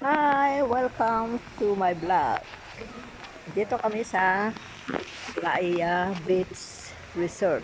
Hi! Welcome to my vlog. Dito kami sa Laia Beach Resort.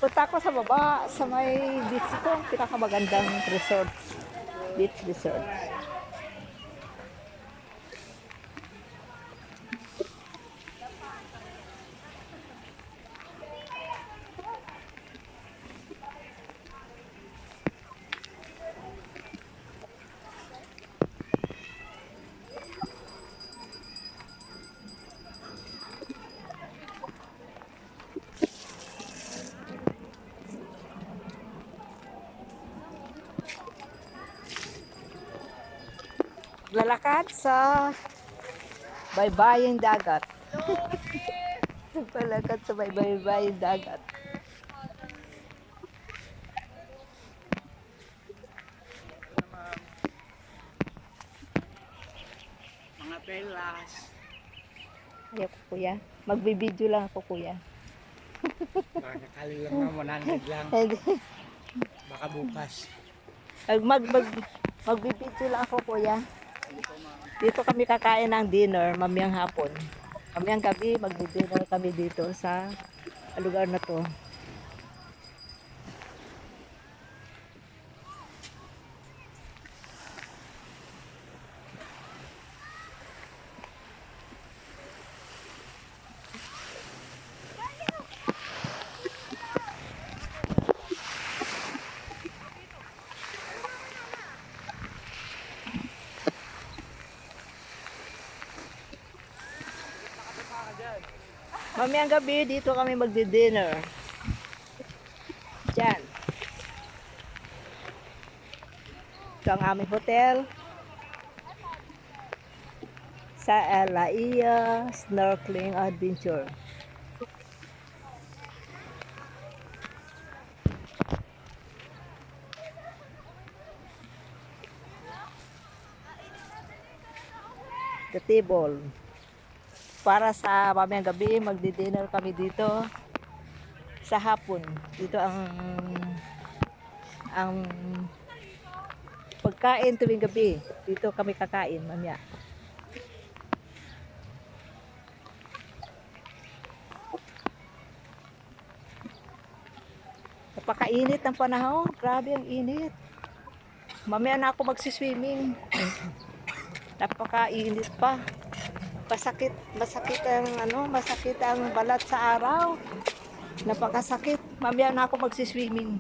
Punta ako sa baba, sa may beach ko, pinakamagandang resort. Beach resort. Lalakad sa baybaying dagat. Lalakad sa baybaying dagat. Mga pelas. Ayaw ko, kuya. Magbibideo lang ako, kuya. Nakakali lang na 100 lang. Baka bukas. Magbibideo lang ako, kuya. Dito kami kakain ng dinner, mamayang hapon. Mamayang gabi, magdi-dinner kami dito sa lugar na to. Mamayang gabi, dito kami magdi-dinner. Diyan. Ito ang aming hotel. Sa Laia Snorkeling Adventure. The table. Para sa mamayang gabi, magdi-dinner kami dito sa hapon. Dito ang pagkain tuwing gabi. Dito kami kakain mamaya. Napakainit ng panahon. Grabe ang init. Mamaya na ako magsiswimming. Napakainit pa. Masakit ang balat sa araw. Napakasakit. Mamaya na ako magsiswimming.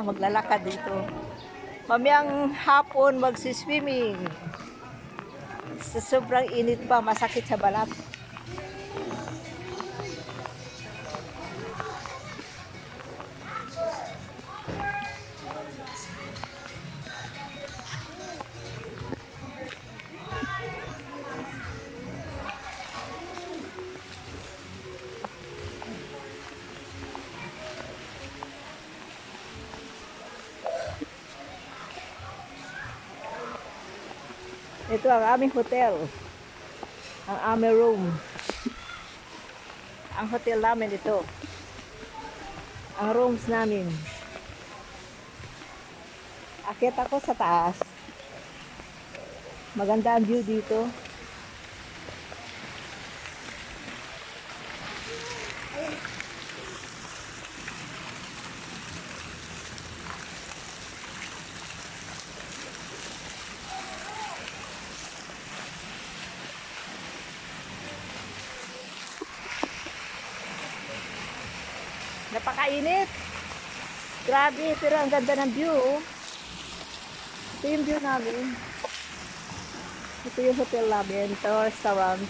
Maglalakad dito. Mamayang hapon magsiswimming. Sa sobrang init pa, masakit sa balat. Ito ang aming hotel. Ang aming room. Ang hotel namin ito. Ang rooms namin. Akit ako sa taas. Maganda ang view dito. Napakainit. Grabe, pero ang ganda ng view. Oh. Ito yung view namin. Ito yung hotel namin. Ito restaurant.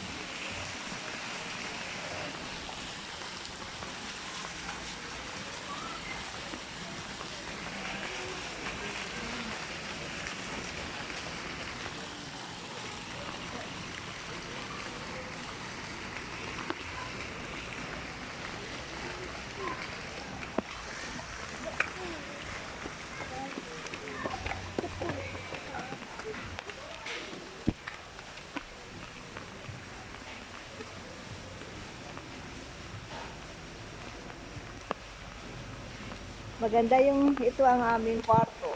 Maganda yung ito ang aming kwarto.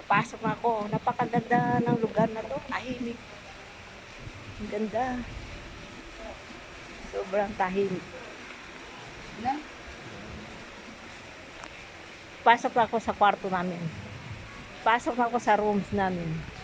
Pasok na ako. Napakaganda ng lugar na to. Tahimik. Ang ganda. Sobrang tahimik. Pasok na ako sa kwarto namin. Pasok na ako sa rooms namin.